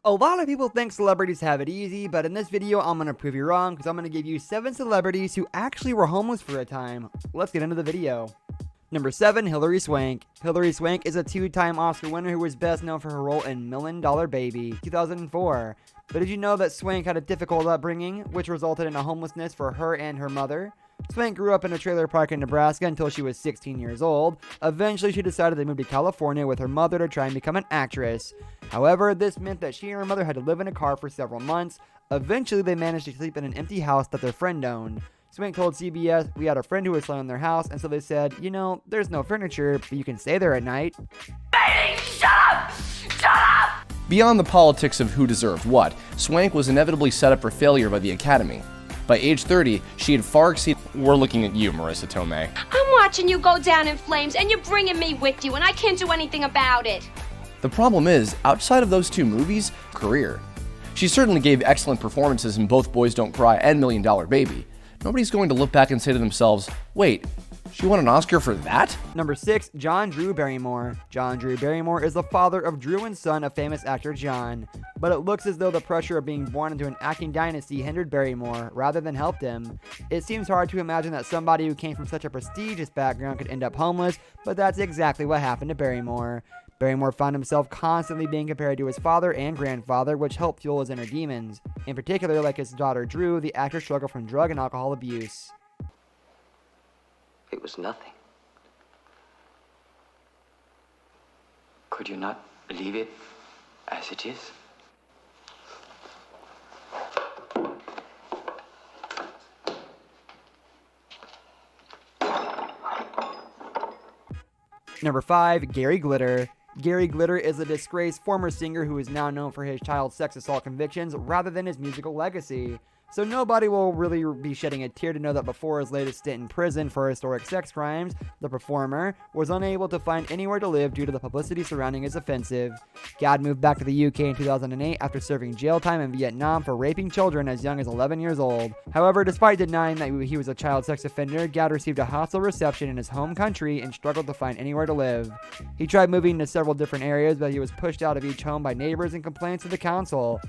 A lot of people think celebrities have it easy, but in this video I'm going to prove you wrong because I'm going to give you 7 celebrities who actually were homeless for a time. Let's get into the video. Number 7, Hilary Swank. Hilary Swank is a 2-time Oscar winner who was best known for her role in $1 Million Baby, 2004. But did you know that Swank had a difficult upbringing, which resulted in a homelessness for her and her mother? Swank grew up in a trailer park in Nebraska until she was 16 years old. Eventually, she decided to move to California with her mother to try and become an actress. However, this meant that she and her mother had to live in a car for several months. Eventually, they managed to sleep in an empty house that their friend owned. Swank told CBS, "We had a friend who was selling their house, and so they said, you know, there's no furniture, but you can stay there at night." Baby, shut up! Shut up! Beyond the politics of who deserved what, Swank was inevitably set up for failure by the Academy. By age 30, she had far exceeded... We're looking at you, Marissa Tomei. I'm watching you go down in flames, and you're bringing me with you, and I can't do anything about it. The problem is, outside of those 2 movies, career. She certainly gave excellent performances in both Boys Don't Cry and $1 Million Baby. Nobody's going to look back and say to themselves, wait, she won an Oscar for that? Number 6, John Drew Barrymore. John Drew Barrymore is the father of Drew and son of famous actor John. But it looks as though the pressure of being born into an acting dynasty hindered Barrymore, rather than helped him. It seems hard to imagine that somebody who came from such a prestigious background could end up homeless, but that's exactly what happened to Barrymore. Barrymore found himself constantly being compared to his father and grandfather, which helped fuel his inner demons. In particular, like his daughter Drew, the actor struggled from drug and alcohol abuse. It was nothing. Could you not believe it as it is? Number 5, Gary Glitter. Gary Glitter is a disgraced former singer who is now known for his child sex assault convictions rather than his musical legacy. So nobody will really be shedding a tear to know that before his latest stint in prison for historic sex crimes, the performer was unable to find anywhere to live due to the publicity surrounding his offensive. Gad moved back to the UK in 2008 after serving jail time in Vietnam for raping children as young as 11 years old. However, despite denying that he was a child sex offender, Gad received a hostile reception in his home country and struggled to find anywhere to live. He tried moving to several different areas, but he was pushed out of each home by neighbors and complaints to the council.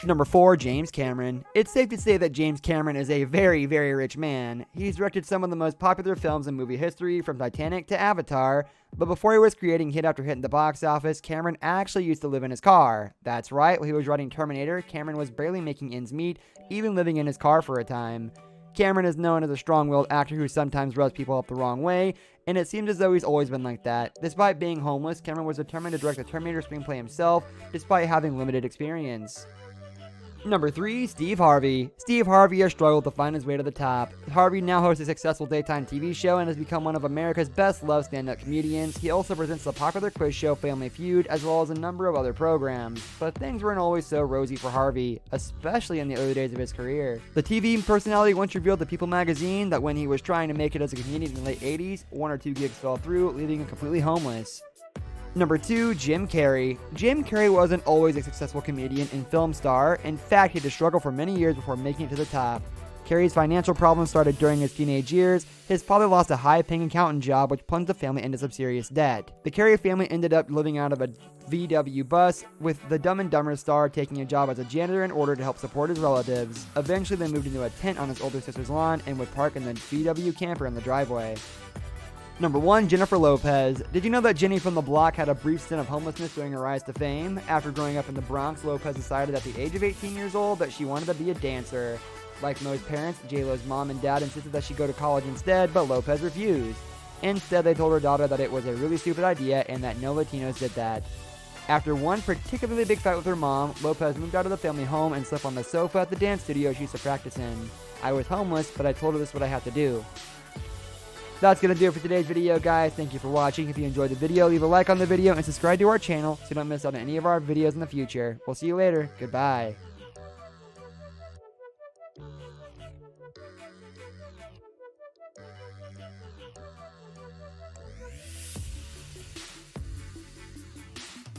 Number 4, James Cameron. It's safe to say that James Cameron is a very, very rich man. He's directed some of the most popular films in movie history, from Titanic to Avatar, but before he was creating hit after hit in the box office, Cameron actually used to live in his car. That's right, while he was writing Terminator, Cameron was barely making ends meet, even living in his car for a time. Cameron is known as a strong-willed actor who sometimes rubs people up the wrong way, and it seems as though he's always been like that. Despite being homeless, Cameron was determined to direct the Terminator screenplay himself, despite having limited experience. Number 3, Steve Harvey. Steve Harvey has struggled to find his way to the top. Harvey now hosts a successful daytime TV show and has become one of America's best-loved stand-up comedians. He also presents the popular quiz show Family Feud, as well as a number of other programs. But things weren't always so rosy for Harvey, especially in the early days of his career. The TV personality once revealed to People magazine that when he was trying to make it as a comedian in the late 80s, 1 or 2 gigs fell through, leaving him completely homeless. Number 2, Jim Carrey. Jim Carrey wasn't always a successful comedian and film star. In fact, he had to struggle for many years before making it to the top. Carrey's financial problems started during his teenage years. His father lost a high-paying accountant job, which plunged the family into some serious debt. The Carrey family ended up living out of a VW bus, with the Dumb and Dumber star taking a job as a janitor in order to help support his relatives. Eventually, they moved into a tent on his older sister's lawn and would park in the VW camper in the driveway. Number 1, Jennifer Lopez. Did you know that Jenny from the Block had a brief stint of homelessness during her rise to fame? After growing up in the Bronx, Lopez decided at the age of 18 years old that she wanted to be a dancer. Like most parents, J-Lo's mom and dad insisted that she go to college instead, but Lopez refused. Instead, they told her daughter that it was a really stupid idea and that no Latinos did that. After one particularly big fight with her mom, Lopez moved out of the family home and slept on the sofa at the dance studio she used to practice in. "I was homeless, but I told her this is what I had to do." That's going to do it for today's video, guys. Thank you for watching. If you enjoyed the video, leave a like on the video and subscribe to our channel so you don't miss out on any of our videos in the future. We'll see you later. Goodbye.